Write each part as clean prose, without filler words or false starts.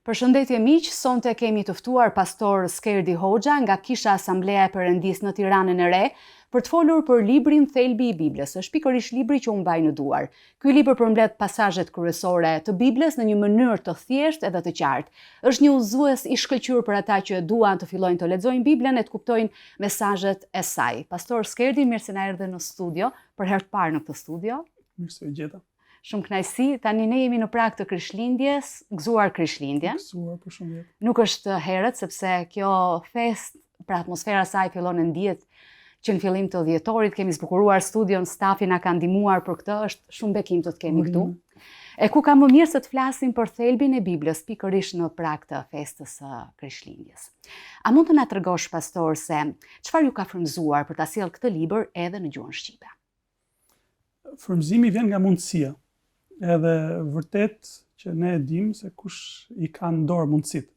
Përshëndetje miq, sonte kemi të ftuar pastor Skerdi Hoxha nga Kisha Asamblea e Perëndisë në Tiranën e Re për të folur për librin Thelbi i Biblës. Është pikërisht libri që unë mbaj në duar. Ky libër përmbledh pasazhet kryesore të Biblës në një mënyrë të thjeshtë edhe të qartë. Është një udhëzues i shkëlqyer për ata që duan të fillojnë të lexojnë Biblën e të kuptojnë mesazhet e saj. Pastor Skerdi, mirë se na erdhe në studio, për herë të parë në këtë studio. Mirë se u gjeta. Shumë kënaqësi, tani ne jemi në prag të Krishtlindjes, gëzuar Krishtlindje. Gëzuar për shumë vjet. Nuk është herët, sepse kjo fest, pra atmosfera saj fillon e ndjet që në fillim të dhjetorit, kemi zbukuruar studion, stafi na ka ndihmuar për këtë, është shumë bekim të kemi këtu. E ku ka më mirë se të flasim për thelbin e Biblës, pikërisht në prag të festës së Krishtlindjes. A mund të na tregosh, pastor, se çfarë ju ka frymëzuar për ta sjellë këtë libër edhe në gjuhën shqipe? Frymëzimi vjen nga mundësia. Edhe vërtet që ne e dim se kush i ka në dorë mundësit.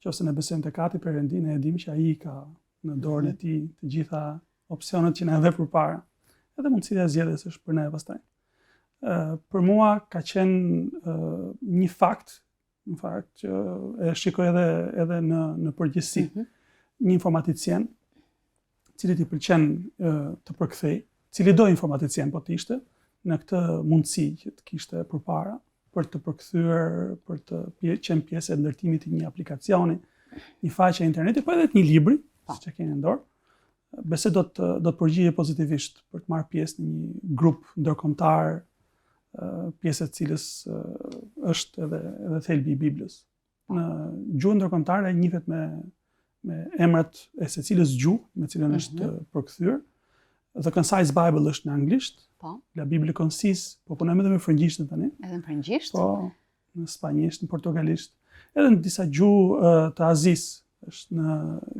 Qofse ne besojmë tek Ati Perëndi, ne e dim që ai ka në dorën e tij të gjitha opsionet që na vë përpara. Edhe mundësia e zgjedhjes është për ne pastaj. Për mua ka qenë një fakt, në fakt që e shikoj edhe në përgjithësi. Një informaticien, cili i pëlqen të përkthej, cili do informaticien po të ishte, në këtë mundësi që të kishte përpara për të përkthyer, për të qenë pjesë e ndërtimit të një aplikacioni, një faqe interneti, po edhe të një libri, siç e keni në dorë. Besoj do të përgjigje pozitivisht për të marrë pjesë në një grup ndërkombëtar, pjesë e cilës është edhe thelbi i Biblës. Në gjuhën ndërkombëtare njihet me emrat e secilës gjuhë me cilën është përkthyer. The Concise Bible është në anglisht, La Bible Concise, po punojmë edhe me frëngjishtën tani. Edhe në frëngjisht? Po, në spanjisht, në portugalisht, edhe në disa gjuhë të Azis, është në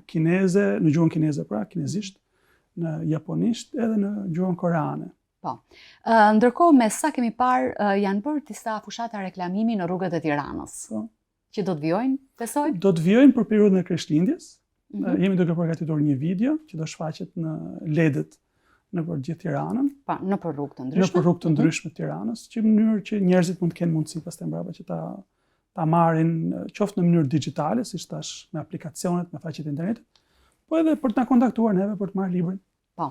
kineze, në gjuhën kineze pra, kinezisht, në japonisht, edhe në gjuhën koreane. Po. Ndërkohë, me sa kemi parë, janë bërë disa fushata reklamimi në rrugët e Tiranës. Po. Që do të vijojnë, besoj? Do të vijojnë për periudhën e Krishtlindjes. Jemi duke përgatitur një video që do shfaqet në ledet në për gjithë Tiranën. Pa, në për rrugë të ndryshme. Në për rrugë të ndryshme të Tiranës, që në mënyrë që njerëzit mund të kenë mundësi pastaj mbrapa që ta marrin qoftë në mënyrë digjitale, siç thash, me aplikacionet, me faqet e internetit, po edhe për të na kontaktuar neve për të marrë librin. Po.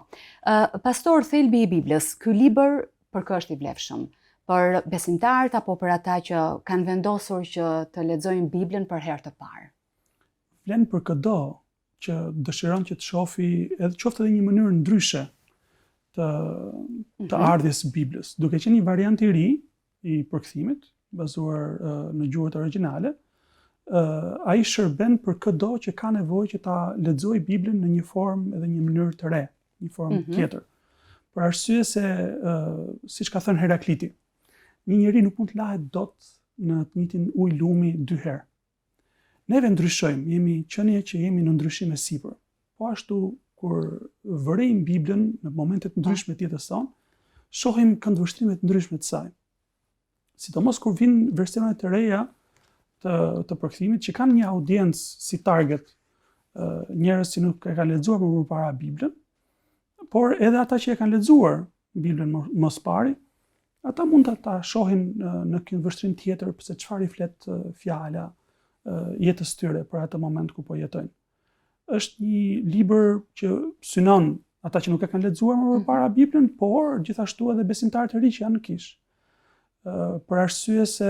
Pastor, Thelbi i Biblës, ky libër për kë është i vlefshëm? Për besimtarët apo për ata që kanë vendosur që të lexojnë Biblën për herë të parë? Vlen për çdo që dëshiron që të shohë edhe qoftë edhe një mënyrë ndryshe të ardhjes së Biblës, duke qenë një variant i ri i përkthimit, bazuar në gjuhët origjinale, ai shërben për çdo që ka nevojë që ta lexojë Biblën në një formë edhe një mënyrë të re, një formë tjetër. Për arsye se, siç ka thënë Herakliti, një njeri nuk mund të lahet dot në të njëjtin ujë lumi dy herë. Neve ndryshojmë, jemi qenie që jemi në ndryshim e sipër. Po ashtu kur vërejmë Biblën në momentet ndryshme të jetës sonë, shohim këndvështrime të ndryshme të saj. Sidomos kur vinë versionet të reja të përkthimit që kanë një audiencë si target, njerëz që nuk e kanë lexuar më përpara Biblën, por edhe ata që e kanë lexuar Biblën më së pari, ata mund ta shohin në këndvështrim tjetër pse çfarë i flet fjala jetës tyre për atë moment ku po jetojnë. Është një libër që synon ata që nuk e kanë lexuar më përpara Biblën, por gjithashtu edhe besimtarët e ri që janë në Kishë. Për arsye se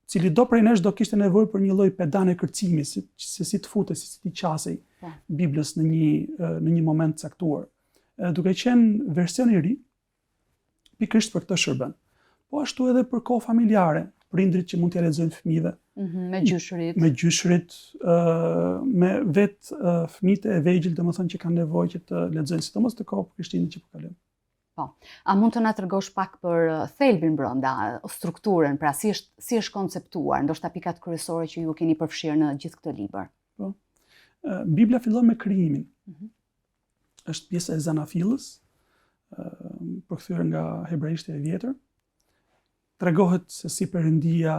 cili do prej nesh do kishte nevojë për një lloj pedane kërcimi, se si të futej, si të qasej Biblës në një moment caktuar. Duke qenë version i ri, pikërisht për këtë shërben. Po ashtu edhe për kohë familjare, prindrit që mund t'ia lexojnë fëmijëve. Me gjyshrit. Me gjyshrit, me vetë fëmijët e vegjël, domethënë që kanë nevojë që të lexojnë, sidomos të kohë Krishtlindit që po kalojmë. Po. A mund të na tregosh pak për thelbin brenda, strukturën, pra si është konceptuar, ndoshta pikat kryesore që ju keni përfshirë në gjithë këtë libër? Po. Bibla fillon me krijimin. Është pjesa e zanafillës, përkthyer nga hebraishti e vjetër. Tregohet se si Perëndia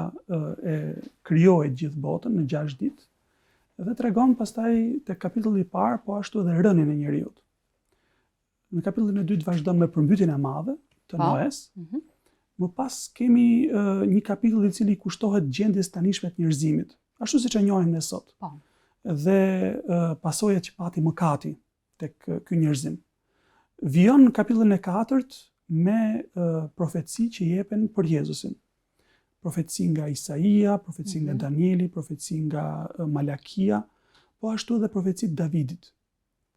e krijoi gjithë botën në 6 ditë dhe tregon pastaj tek kapitulli i parë po ashtu edhe rënien e njerëzit. Në kapitullin e dytë vazhdon me përmbytjen e madhe të Noes. Më pas kemi një kapitull i cili kushtohet gjendjes tanishme të njerëzimit, ashtu siç e njohim ne sot. Dhe pasojat që pati mëkati tek ky njerëzim. Vijon në kapitullin e 4 me profeci që jepen për Jezusin. Profeci nga Isaia, profeci nga Danieli, profeci nga Malakia, po ashtu edhe profeci Davidit,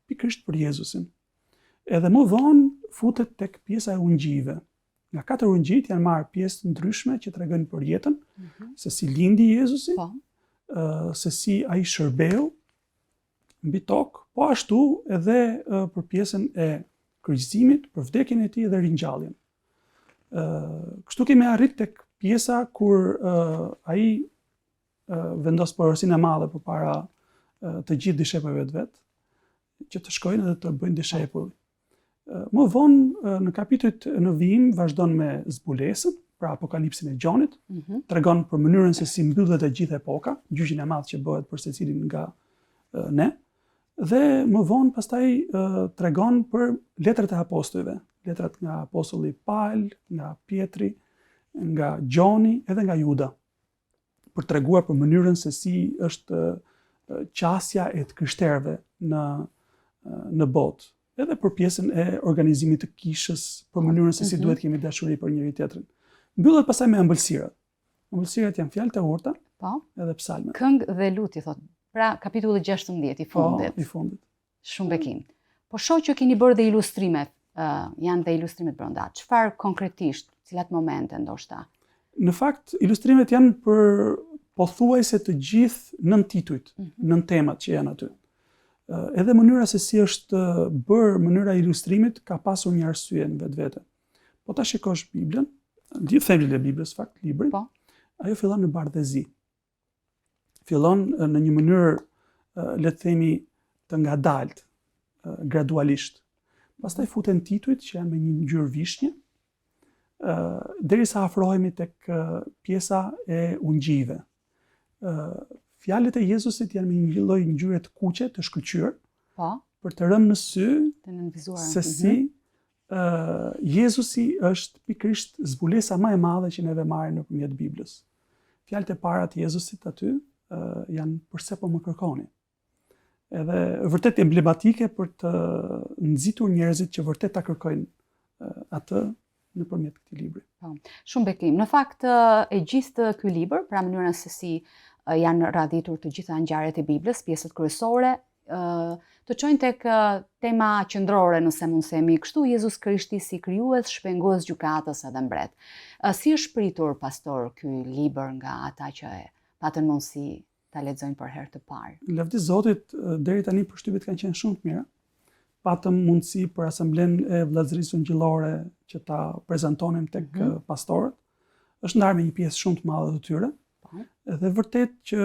pikërisht për Jezusin. Edhe më vonë futet tek pjesa e ungjive. Nga 4 ungjit janë marrë pjesë të ndryshme që tregojnë për jetën, se si lindi Jezusi, se si ai shërbeu mbi tokë, po ashtu edhe për pjesën e kryqëzimit, për vdekjen e tij dhe ringjalljen. Kështu kemi arrit tek pjesa kur ai vendos porosinë e madhe përpara të gjithë dishepujve të vet, që të shkojnë dhe të bëjnë dishepull. Më vonë në kapitujt në vijim vazhdon me zbulesën, pra apokalipsin e Gjonit, tregon për mënyrën se si mbyllet e gjithë epoka, gjyqin e madh që bëhet për secilin nga ne, dhe më vonë pastaj tregon për letrat e apostujve, letrat nga apostulli Paul, nga Pietri, nga Gjoni edhe nga Juda, për treguar për mënyrën se si është qasja e të krishterëve në botë, edhe për pjesën e organizimit të kishës, për mënyrën se si duhet kemi dashuri për njëri tjetrin. Mbyllet pastaj me ëmbëlsirat. Ëmbëlsirat janë fjalë të urta, edhe psalmet. Këngë dhe lutje thot. Pra kapitulli 16 i fundit. I fundit. Shumë bekim. Po shoh që keni bërë dhe ilustrimet, janë dhe ilustrimet brenda. Çfarë konkretisht, cilat momente ndoshta? Në fakt, ilustrimet janë për pothuajse të gjithë 9 titujt, 9 temat që janë aty. Edhe mënyra se si është bërë mënyra e ilustrimit ka pasur një arsye në vetvete. Po ta shikosh Biblën, themlin e Biblës, fakt, librin, ajo fillon në bardhëzi. Fillon në një mënyrë, le të themi, të ngadalt, gradualisht. Pastaj futen titujt që janë me një ngjyrë vishnje, derisa afrohemi tek pjesa e ungjive. Fjalët e Jezusit janë me një lloj ngjyre të kuqe, të shkëlqyer, për të rënë në sy se si Jezusi është pikërisht zbulesa më e madhe që neve marrim nëpërmjet Biblës. Fjalët e para të Jezusit aty janë përse po më kërkoni. Edhe vërtet emblematike për të nxitur njerëzit që vërtet ta kërkojnë atë nëpërmjet këtij libri. Shumë bekim. Në fakt e gjithë ky libër, pra mënyrën se si janë radhitur të gjitha ngjarjet e Biblës, pjesët kryesore, të çojnë tek tema qendrore, nëse mund të themi kështu, Jezus Krishti si krijues, shpengues, gjykatës edhe mbret. Si është pritur, pastor, ky libër nga ata që patën mundësi ta lexojnë për herë të parë? Lavdi Zotit, deri tani përshtypjet kanë qenë shumë të mira. Patëm mundësi për asamblen e vllazërisë ungjillore që ta prezantonim tek pastorët. Është ndarë me një pjesë shumë të madhe të tyre. Dhe vërtet që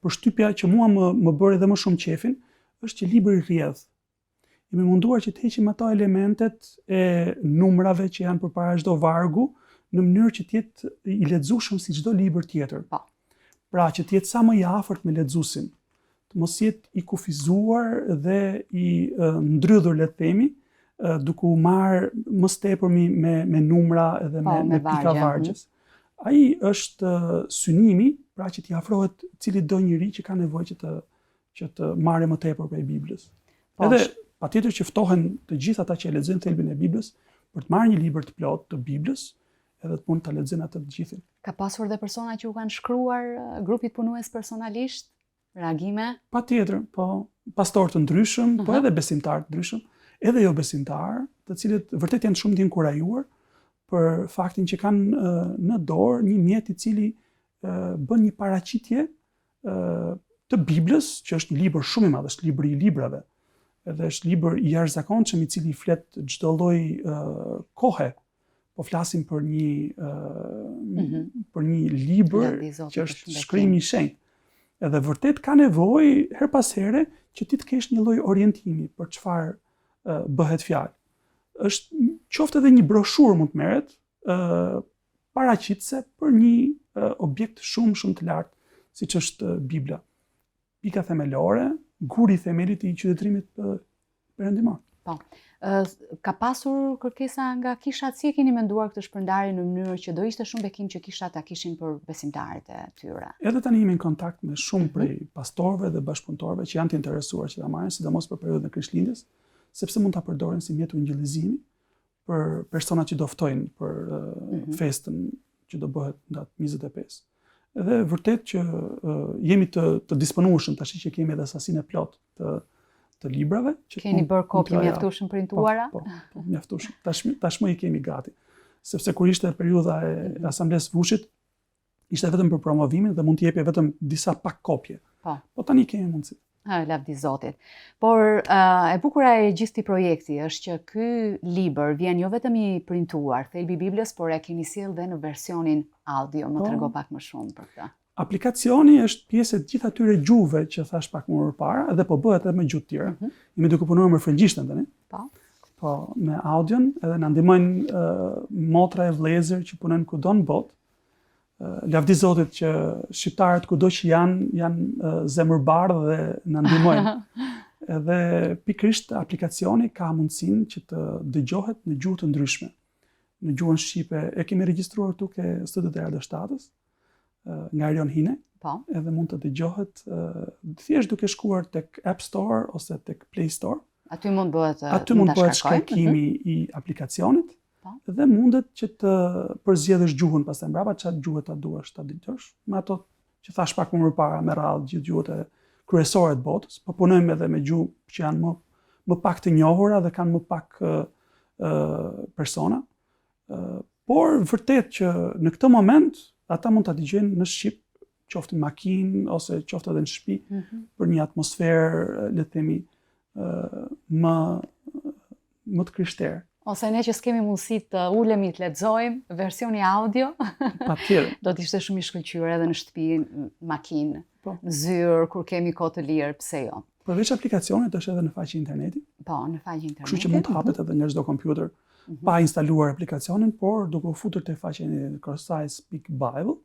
përshtypja që mua më bëri edhe më shumë qefin, është që libri rrjedh. Jemi munduar që të heqim ato elementet e numrave që janë përpara çdo vargu, në mënyrë që të jetë i lexueshëm si çdo libër tjetër. Pra që të jetë sa më i afërt me lexuesin, të mos jetë i kufizuar dhe i ndrydhur, le të themi, duke u marrë më tepërmi me numra edhe me pika vargjes. Ai është synimi, pra që t'i afrohet cili do njeri që ka nevojë që të marrë më tepër prej Biblës. Edhe patjetër që ftohen të gjithë ata që e lexojnë thelbin e Biblës për të marrë një libër të plotë të Biblës, edhe të mund ta lexojnë atë të gjithin. Ka pasur dhe persona që u kanë shkruar grupit punues personalisht, reagime? Patjetër, po, pastorë të ndryshëm, po edhe besimtarë të ndryshëm, edhe jo besimtarë, të cilët vërtet janë shumë të inkurajuar për faktin që kanë në dorë një mjet i cili bën një paraqitje të Biblës, që është një libër shumë i madh, është libri i librave. Edhe është libër i jashtëzakonshëm i cili flet çdo lloj kohe. Po flasim për një libër që është shkrimi i shenjtë. Edhe vërtet ka nevojë her pas here që ti të kesh një lloj orientimi për çfarë bëhet fjalë. është qoftë edhe një broshurë mund të merret paraqitse për një objekt shumë të lartë, siç është Bibla. Pika themelore, guri i themelit i qytetërimit perëndimor. Po. Ka pasur kërkesa nga kishat, si e keni menduar këtë shpërndarje në mënyrë që do ishte shumë bekim që kishat ta kishin për besimtarët e tyre? Edhe tani jemi në kontakt me shumë prej pastorëve dhe bashkëpunëtorëve që janë të interesuar që ta marrin, sidomos për periudhën e Krishtlindjes, sepse mund ta përdorin si mjet ungjillëzimi për personat që do ftojnë për festën që do bëhet datë 25. Edhe vërtet që jemi të disponueshëm tash që kemi edhe sasinë e plotë të librave. Keni bërë kopje mjaftueshëm printuara? Po, mjaftueshëm. Tashmë i kemi gati. Sepse kur ishte periudha e asamblesë Vushit, ishte vetëm për promovimin dhe mund të jepje vetëm disa pak kopje. Po tani kemi mundësi. Lavdi Zotit. Por e bukura e gjithë këtij projekti është që ky libër vjen jo vetëm i printuar, thelbi i Biblës, por e keni sjellë dhe në versionin audio. Më trego pak më shumë për këtë. Aplikacioni është pjesë e gjithë atyre gjuhëve që thash pak më parë dhe po bëhet edhe me gjuhë të tjera. Jemi duke punuar me frëngjishtën tani. Po, me audion, edhe na ndihmojnë motra e vëllezër që punojnë kudo në botë. Lavdi Zotit që shqiptarët kudo që janë zemërbardhë dhe na ndihmojnë. Edhe pikërisht aplikacioni ka mundësinë që të dëgjohet në gjuhë të ndryshme. Në gjuhën shqipe e kemi regjistruar këtu ke studiot e Radio 7-s nga Erion Hine. Edhe mund të dëgjohet thjesht duke shkuar tek App Store ose tek Play Store. Aty mund bëhet shkarkimi i aplikacionit. Dhe mundet që të përzgjedhësh gjuhën pastaj mbrapa, çfarë gjuhë ta duash ta dëgjosh. Me ato që thash pak më parë me radhë gjithë gjuhët e kryesore të botës, po punojmë edhe me gjuhë që janë më pak të njohura dhe kanë më pak persona. Por vërtet që në këtë moment ata mund ta dëgjojnë në shqip, qoftë në makinë ose qoftë edhe në shtëpi, për një atmosferë, le të themi, më të krishterë. Ose ne që s'kemi mundësi të ulemi të lexojmë versioni audio, patjetër. Do të ishte shumë i shkëlqyer edhe në shtëpi, në makinë, në zyrë, kur kemi kohë të lirë, pse jo? Përveç aplikacionit është edhe në faqe interneti. Po, në faqe interneti. Kështu që mund të hapet edhe nga çdo kompjuter pa instaluar aplikacionin, por duke u futur te faqja e Crosseye.Bible,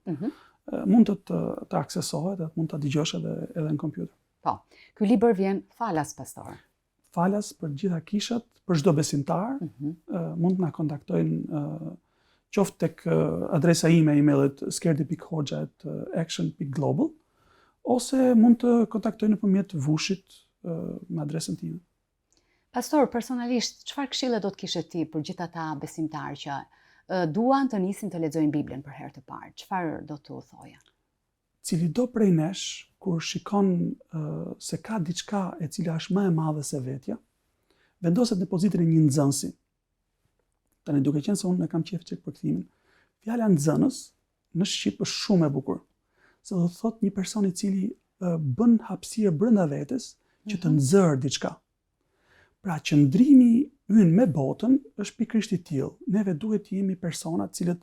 mund të aksesohet dhe mund ta dëgjosh edhe në kompjuter. Po. Ky libër vjen falas, pastor. Falas për gjitha kishat, për çdo besimtar, mund të na kontaktojnë qoftë tek adresa ime e emailit skerdi.hoxha@action.global ose mund të kontaktojnë nëpërmjet Vushit me adresën time. Pastor, personalisht, çfarë këshille do të kishe ti për gjithë ata besimtarë që duan të nisin të lexojnë Biblën për herë të parë? Çfarë do t'u thoja? Cili do prej nesh, kur shikon se ka diçka e cila është më e madhe se vetja, vendoset në pozitën e një nxënësi. Tani duke qenë se unë kam qejf çik për kthimin, fjala nxënës në shqip është shumë e bukur. Se do të thotë një person i cili bën hapësirë brenda vetes që të nxjerrë diçka. Pra qëndrimi ynë me botën është pikërisht i tillë. Neve duhet të jemi persona të cilët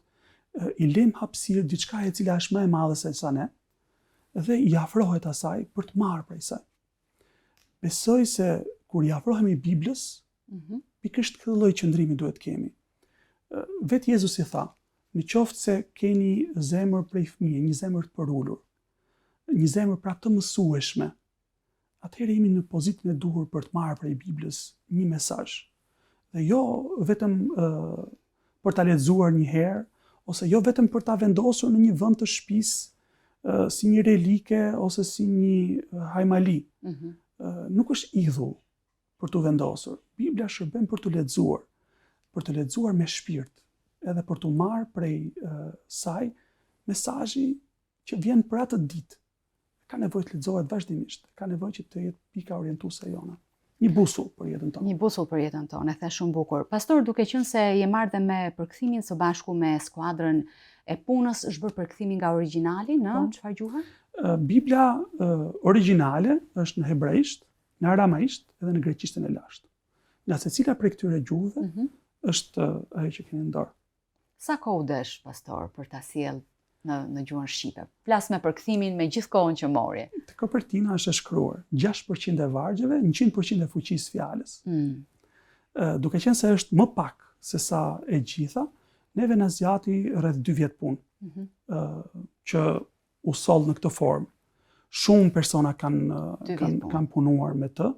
i lëm hapësirë diçka e cila është më e madhe se sa ne dhe i afrohet asaj për të marrë prej saj. Besoj se kur i afrohemi Biblës, pikërisht këtë lloj qëndrimi duhet kemi. Vetë Jezusi tha, në qoftë se keni zemër prej fëmijë, një zemër të përulur, një zemër pra të mësueshme, atëherë jemi në pozitën e duhur për të marrë prej Biblës një mesazh. Dhe jo vetëm për ta lexuar një herë, ose jo vetëm për ta vendosur në një vend të shtëpisë si një relike ose si një hajmali. Nuk është idhull për të vendosur. Bibla shërben për të lexuar me shpirt, edhe për të marrë prej saj mesazhi që vjen për atë ditë. Ka nevojë të lexohet vazhdimisht, ka nevojë që të jetë pika orientuese jona. Një busull për jetën tonë. Një busull për jetën tonë, e the shumë bukur. Pastor, duke qenë se je marrë dhe me përkthimin së bashku me skuadrën e punës, është bërë përkthimi nga origjinali në çfarë gjuhë? Bibla origjinale është në hebraisht, në aramaisht edhe në greqishtën e lashtë. Nga secila prej këtyre gjuhëve është ajo që keni në dorë. Sa kohë desh, pastor, për ta sjellë në gjuhën shqipe? Flas me përkthimin me gjithë kohën që mori. Te kopertina është e shkruar 6% e vargjeve, 100% e fuqisë fjalës. Duke qenë se është më pak se sa e gjitha, neve na zgjati rreth 2 vjet punë që u soll në këtë formë. Shumë persona kanë punuar me të.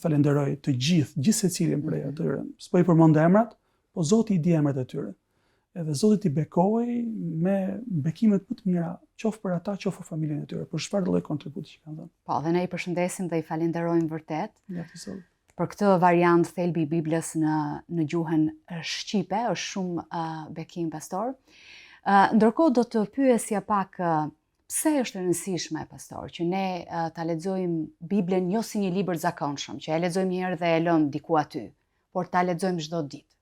Falenderoj të gjithë secilin prej atyre. S'po i përmend emrat, po Zoti i di emrat e tyre. Edhe Zoti i bekoj me bekimet më të mira, qoftë për ata, qoftë për familjen e tyre, për çfarë lloj kontributi që kanë dhënë. Po, dhe ne i përshëndesim dhe i falenderojmë vërtet. Lutë Zot. Për këtë variant thelbi i Biblës në gjuhën shqipe, është shumë bekim, pastor. Ndërkohë do të pyesja pak pse është e rëndësishme, pastor, që ne ta lexojmë Biblën jo si një libër zakonshëm, që e lexojmë një herë dhe e lëm diku aty, por ta lexojmë çdo ditë.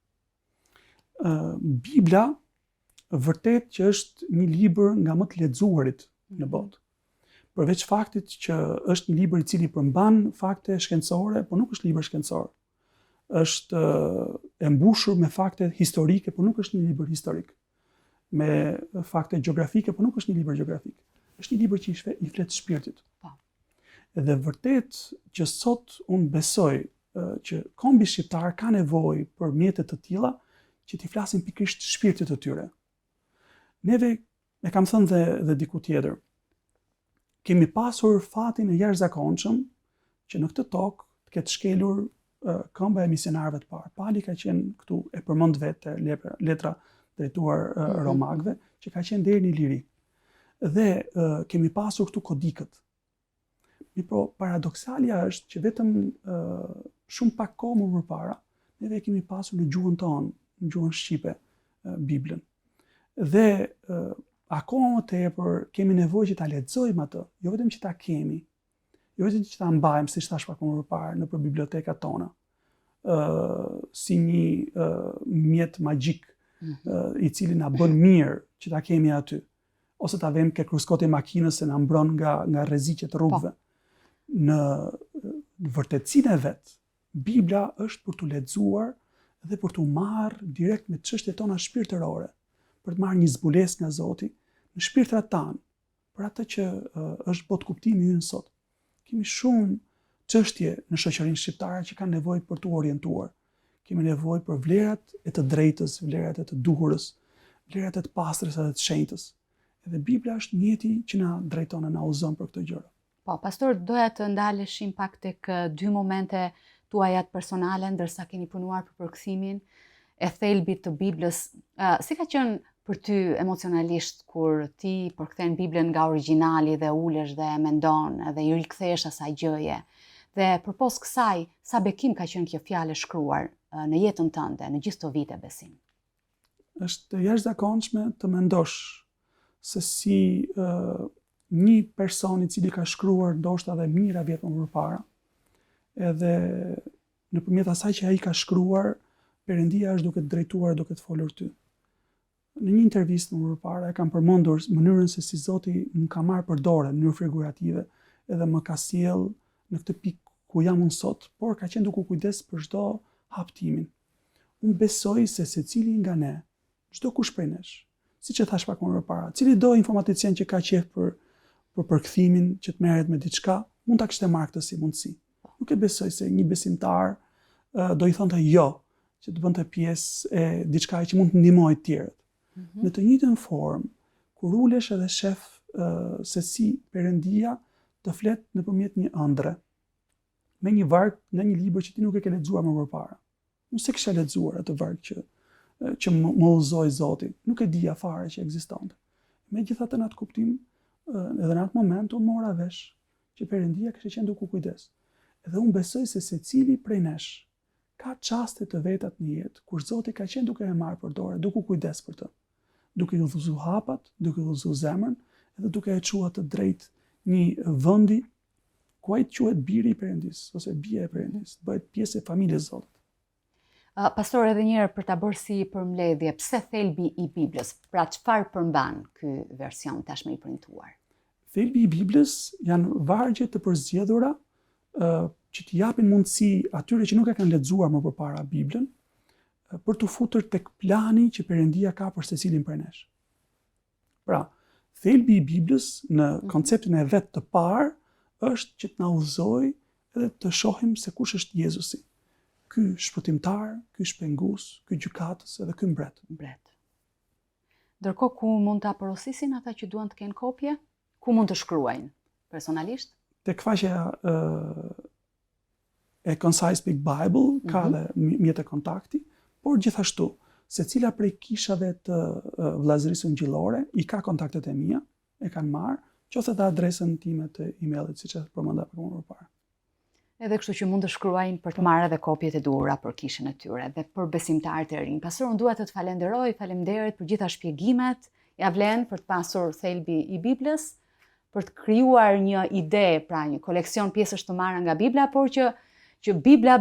Bibla vërtet që është një libër nga më të lexuarit në botë. Përveç faktit që është një libër i cili përmban fakte shkencore, por nuk është libër shkencor. Është e mbushur me fakte historike, por nuk është një libër historik. Me fakte gjeografike, por nuk është një libër gjeografik. Është një libër që i flet shpirtit. Dhe vërtet që sot unë besoj që kombi shqiptar ka nevojë për mjete të tilla që t'i flasin pikërisht shpirtit të tyre. Neve, e kam thënë dhe diku tjetër, kemi pasur fatin e jashtëzakonshëm që në këtë tokë të ketë shkelur këmba e misionarëve të parë. Pali ka qenë këtu, e përmend vetë letra drejtuar romakëve, që ka qenë deri në liri. Dhe kemi pasur këtu kodikët. Por paradoksalja është që vetëm shumë pak kohë më përpara, neve kemi pasur në gjuhën tonë, në gjuhën shqipe, Biblën. Dhe akoma më tepër kemi nevojë që ta lexojmë atë, jo vetëm që ta kemi, jo vetëm që ta mbajmë, siç thash pak më parë, nëpër bibliotekat tona, si një mjet magjik i cili na bën mirë që ta kemi aty, ose ta vëmë ke kruskoti makinës se na mbron nga rreziqet e rrugëve. Në vërtetësinë e vet, Bibla është për t'u lexuar dhe për t'u marrë direkt me çështjet tona shpirtërore, për të marrë një zbulesë nga Zoti në shpirtrat tanë, për atë që është botë kuptimi ynë sot. Kemi shumë çështje në shoqërinë shqiptare që kanë nevojë për t'u orientuar. Kemi nevojë për vlerat e të drejtës, vlerat e të duhurës, vlerat e të pastrës dhe të shenjtës. Edhe Bibla është mjeti që na drejton e na udhëzon për këto gjëra. Po, pastor, doja të ndaleshim pak tek 2 momente tuaja personale, ndërsa keni punuar për përkthimin e thelbit të Biblës. Si ka qenë për ty emocionalisht kur ti përkthen Biblën nga origjinali dhe ulesh dhe e mendon dhe i rikthesh asaj gjëje? Dhe përpos kësaj, sa bekim ka qenë kjo fjalë shkruar në jetën tënde, në gjithë këto vite besim? Është jashtëzakonshme të mendosh se si një person i cili ka shkruar ndoshta edhe mijëra vjet më përpara, edhe nëpërmjet asaj që ai ka shkruar, Perëndia është duke të drejtuar, duke të folur ty. Në një intervistë më përpara e kam përmendur mënyrën se si Zoti më ka marrë për dorë në mënyrë figurative edhe më ka sjell në këtë pikë ku jam unë sot, por ka qenë duke kujdes për çdo haptimin. Unë besoj se secili nga ne, çdo kush prej nesh, siç e thash pak më përpara, cili do informaticien që ka qejf për përkthimin, që të merret me diçka, mund ta kishte marrë këtë si mundësi. Nuk e besoj se një besimtar do i thonte jo, që të bënte pjesë e diçka që mund të ndihmojë të tjerët. Në të njëjtën formë, kur ulesh edhe shef se si Perëndia të flet nëpërmjet një ëndre, me një varg në një libër që ti nuk e ke lexuar më përpara. Unë s'e kisha lexuar atë varg që më udhëzoi Zoti, nuk e dija fare që ekzistonte. Megjithatë në atë kuptim, edhe në atë moment unë mora vesh që Perëndia kishte qenë duke kujdes. Edhe unë besoj se secili prej nesh ka çaste të vetat në jetë kur Zoti ka qenë duke e marrë për dorë, duke kujdes për të, duke i udhëzuar hapat, duke i udhëzuar zemrën, edhe duke e çuar të drejt një vendi ku ai quhet biri i Perëndis ose bia e Perëndis, bëhet pjesë e familjes Zotit. Pastor, edhe një herë për ta bërë si përmbledhje, pse thelbi i Biblës? Pra çfarë përmban ky version tashmë i printuar? Thelbi i Biblës janë vargje të përzgjedhura që t'i japin mundësi atyre që nuk e kanë lexuar më përpara Biblën, për t'u futur tek plani që Perëndia ka për secilin prej nesh. Pra, thelbi i Biblës në konceptin e vet të parë është që të na udhëzojë edhe të shohim se kush është Jezusi. ky shpëtimtar, ky shpengus, ky gjykatës edhe ky mbret. Ndërkohë ku mund ta porosisin ata që duan të kenë kopje? Ku mund të shkruajnë personalisht? Tek faqja e Concise Big Bible ka dhe mjete kontakti, por gjithashtu secila prej kishave të vllazërisë ungjillore i ka kontaktet e mia, e kanë marrë, qoftë dhe adresën time të emailit, siç e përmenda pak më parë. Edhe kështu që mund të shkruajnë për të marrë edhe kopjet e duhura për kishën e tyre dhe për besimtarët e rinj. Pastor, unë dua të të falenderoj, faleminderit për gjitha shpjegimet, ja vlen për të pasur thelbi i Biblës, për të krijuar një ide, pra një koleksion pjesësh të marra nga Bibla, por që Bibla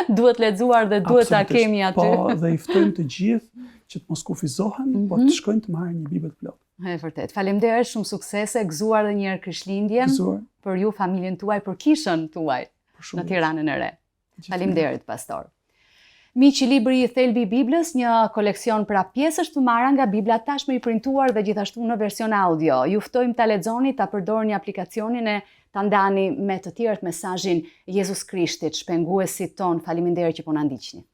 duhet lexuar dhe duhet ta kemi aty. Po, dhe i ftojmë të gjithë që të mos kufizohen, por të shkojnë të marrin një Bibël të plotë. E vërtet. Faleminderit, shumë suksese, gëzuar edhe një herë Krishtlindjen për ju, familjen tuaj, për kishën tuaj në Tiranën e Re. Faleminderit, pastor. Miq, libri i Thelbi i Biblës, një koleksion pra pjesësh të marra nga Bibla, tashmë i printuar dhe gjithashtu në version audio. Ju ftojmë ta lexoni, ta përdorni aplikacionin e ta ndani me të tjerët mesazhin Jezus Krishtit, shpenguesit ton. Faleminderit që po na ndiqni.